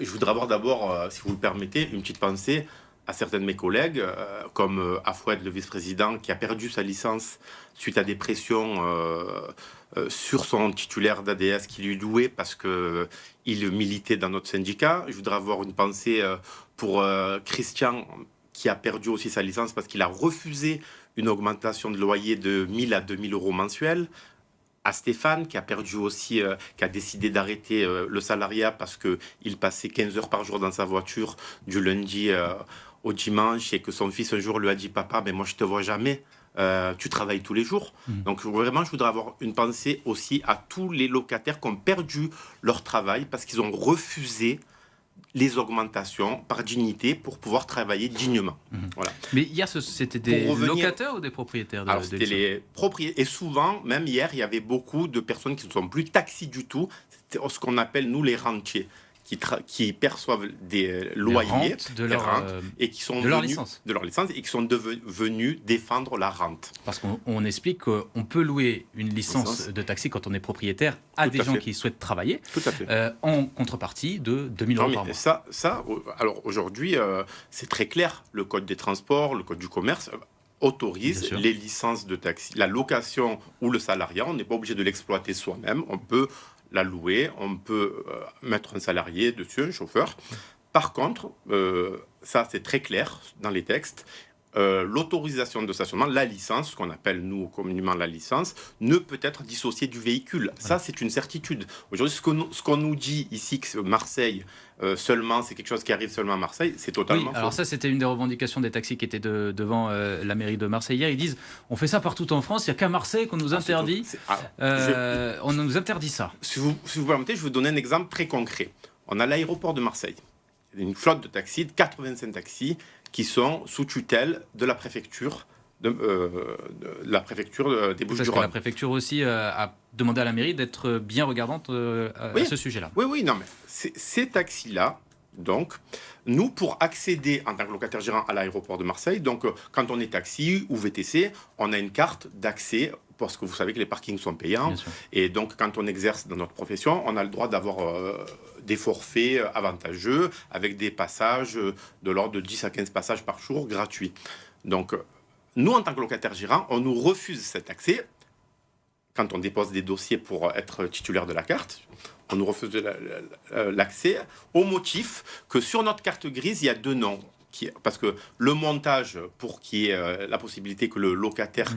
je voudrais avoir d'abord, si vous le permettez, une petite pensée à certains de mes collègues, comme Afoued, le vice-président, qui a perdu sa licence suite à des pressions sur son titulaire d'ADS qui lui louait parce qu'il militait dans notre syndicat. Je voudrais avoir une pensée pour Christian, qui a perdu aussi sa licence parce qu'il a refusé une augmentation de loyer de 1000 à 2000 euros mensuels. À Stéphane, qui a perdu aussi, qui a décidé d'arrêter le salariat parce qu'il passait 15 heures par jour dans sa voiture du lundi au dimanche, et que son fils un jour lui a dit: papa, mais moi je te vois jamais, tu travailles tous les jours. Donc vraiment, je voudrais avoir une pensée aussi à tous les locataires qui ont perdu leur travail parce qu'ils ont refusé les augmentations par dignité pour pouvoir travailler dignement. Voilà. Mais hier, c'était des locataires ou des propriétaires Alors, c'était les propriétaires. Et souvent, même hier, il y avait beaucoup de personnes qui ne sont plus taxis du tout. C'était ce qu'on appelle, nous, les rentiers, qui perçoivent des loyers de leur, et qui sont de leur licence. De leur licence, et qui sont venus défendre la rente. Parce qu'on explique qu'on peut louer une licence de taxi quand on est propriétaire à des gens qui souhaitent travailler. Tout à fait. En contrepartie de 2000 euros par mois. Alors aujourd'hui, c'est très clair. Le code des transports, le code du commerce autorise les licences de taxi. La location ou le salariat, on n'est pas obligé de l'exploiter soi-même. On peut la louer, on peut mettre un salarié dessus, un chauffeur. Par contre, ça c'est très clair dans les textes, l'autorisation de stationnement, la licence, ce qu'on appelle nous communément la licence, ne peut être dissociée du véhicule. Ça, c'est une certitude. Aujourd'hui, ce qu'on nous dit ici, que Marseille seulement, c'est quelque chose qui arrive seulement à Marseille, c'est totalement faux. Alors ça, c'était une des revendications des taxis qui étaient devant la mairie de Marseille hier. Ils disent: on fait ça partout en France, il n'y a qu'à Marseille qu'on nous interdit. On nous interdit ça. Si vous permettez, je vais vous donner un exemple très concret. On a l'aéroport de Marseille. Il y a une flotte de taxis, de 85 taxis, qui sont sous tutelle de la préfecture, des Bouches-du-Rhône. Parce que la préfecture aussi a demandé à la mairie d'être bien regardante à ce sujet-là. Oui, non, mais ces taxis-là, donc, nous, pour accéder en tant que locataire gérant à l'aéroport de Marseille, donc quand on est taxi ou VTC, on a une carte d'accès, parce que vous savez que les parkings sont payants. Et donc, quand on exerce dans notre profession, on a le droit d'avoir des forfaits avantageux avec des passages de l'ordre de 10 à 15 passages par jour gratuits. Donc, nous, en tant que locataire gérant, on nous refuse cet accès. Quand on dépose des dossiers pour être titulaire de la carte, on nous refuse l'accès au motif que sur notre carte grise, il y a 2 noms. Parce que le montage, pour qu'il y ait la possibilité que le locataire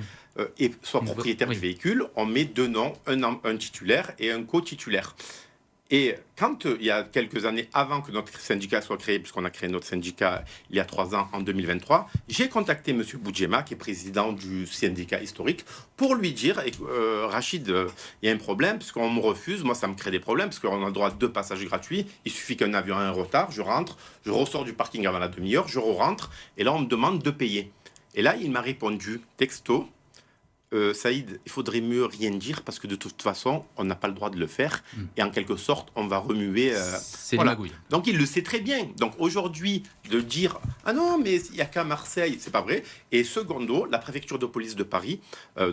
soit propriétaire du véhicule, on met 2 noms, un titulaire et un co-titulaire. Et quand, il y a quelques années, avant que notre syndicat soit créé, puisqu'on a créé notre syndicat il y a 3 ans, en 2023, j'ai contacté M. Boudjema, qui est président du syndicat historique, pour lui dire: Rachid, il y a un problème, puisqu'on me refuse, moi ça me crée des problèmes, parce qu'on a le droit à 2 passages gratuits, il suffit qu'un avion ait un retard, je rentre, je ressors du parking avant la demi-heure, je rentre, et là on me demande de payer. Et là, il m'a répondu, texto: Saïd, il faudrait mieux rien dire parce que de toute façon, on n'a pas le droit de le faire. Et en quelque sorte, on va remuer... c'est une magouille. Donc, il le sait très bien. Donc, aujourd'hui, de dire « Ah non, mais il n'y a qu'à Marseille », c'est pas vrai. Et secondo, la préfecture de police de Paris,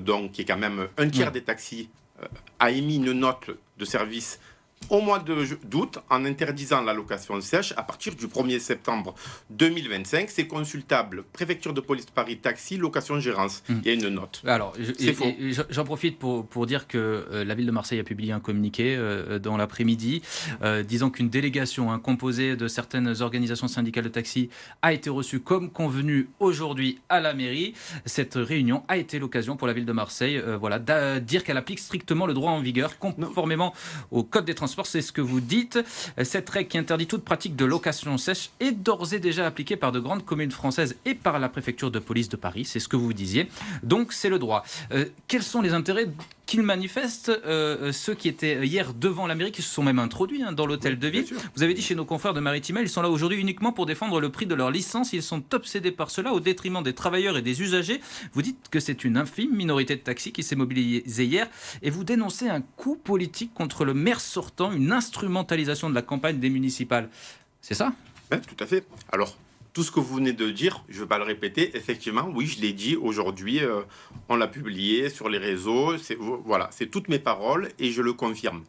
donc, qui est quand même un tiers des taxis, a émis une note de service au mois d'août en interdisant la location sèche à partir du 1er septembre 2025. C'est consultable, préfecture de police de Paris, taxi, location, gérance. Il y a une note. Alors, j'en profite pour dire que la ville de Marseille a publié un communiqué dans l'après-midi disant qu'une délégation composée de certaines organisations syndicales de taxi a été reçue comme convenu aujourd'hui à la mairie. Cette réunion a été l'occasion pour la ville de Marseille de dire qu'elle applique strictement le droit en vigueur conformément au code des transports. C'est ce que vous dites. Cette règle qui interdit toute pratique de location sèche est d'ores et déjà appliquée par de grandes communes françaises et par la préfecture de police de Paris. C'est ce que vous disiez. Donc, c'est le droit. Quels sont les intérêts qu'ils manifestent, ceux qui étaient hier devant la mairie, qui se sont même introduits dans l'hôtel de ville? Vous avez dit chez nos confrères de Maritima, ils sont là aujourd'hui uniquement pour défendre le prix de leur licence. Ils sont obsédés par cela au détriment des travailleurs et des usagers. Vous dites que c'est une infime minorité de taxis qui s'est mobilisée hier et vous dénoncez un coup politique contre le maire sortant, une instrumentalisation de la campagne des municipales. C'est ça? Oui, tout à fait. Alors, tout ce que vous venez de dire, je ne vais pas le répéter, effectivement, oui, je l'ai dit aujourd'hui, on l'a publié sur les réseaux, c'est toutes mes paroles et je le confirme.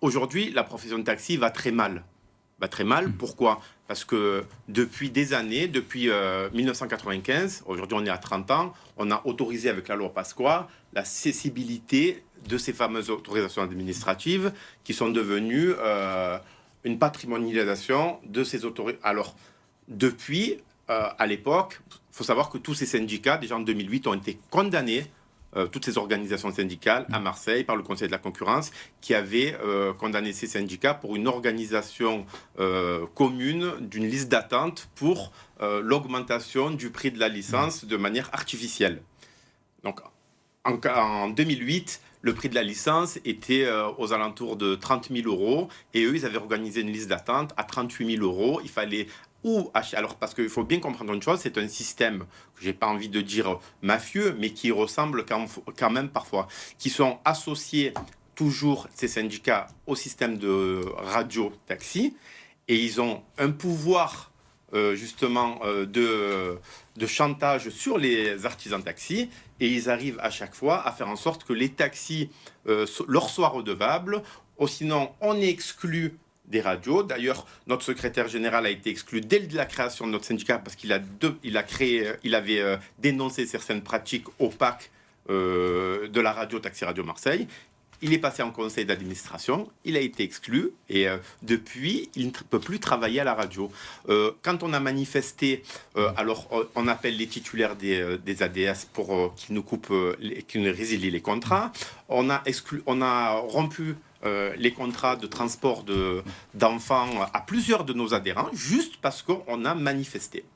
Aujourd'hui, la profession de taxi va très mal. très mal. Pourquoi? Parce que depuis des années, depuis 1995, aujourd'hui on est à 30 ans, on a autorisé avec la loi Pasqua la cessibilité de ces fameuses autorisations administratives qui sont devenues une patrimonialisation de ces autorisations. Alors, depuis, à l'époque, il faut savoir que tous ces syndicats, déjà en 2008, ont été condamnés, toutes ces organisations syndicales à Marseille par le Conseil de la concurrence qui avait condamné ces syndicats pour une organisation commune d'une liste d'attente pour l'augmentation du prix de la licence de manière artificielle. Donc en 2008, le prix de la licence était aux alentours de 30 000 euros et eux, ils avaient organisé une liste d'attente à 38 000 euros. Il fallait alors, parce qu'il faut bien comprendre une chose, c'est un système que j'ai pas envie de dire mafieux, mais qui ressemble quand même parfois, qui sont associés toujours ces syndicats au système de radio-taxi, et ils ont un pouvoir justement de chantage sur les artisans taxis, et ils arrivent à chaque fois à faire en sorte que les taxis leur soient redevables, ou sinon on est exclu des radios. D'ailleurs, notre secrétaire général a été exclu dès la création de notre syndicat parce qu'il avait dénoncé certaines pratiques opaques de la radio Taxi Radio Marseille. Il est passé en conseil d'administration, il a été exclu et depuis, il ne peut plus travailler à la radio. Quand on a manifesté, alors on appelle les titulaires des ADS pour qu'ils nous coupent, qu'ils nous résilient les contrats. On a rompu les contrats de transport d'enfants à plusieurs de nos adhérents juste parce qu'on a manifesté.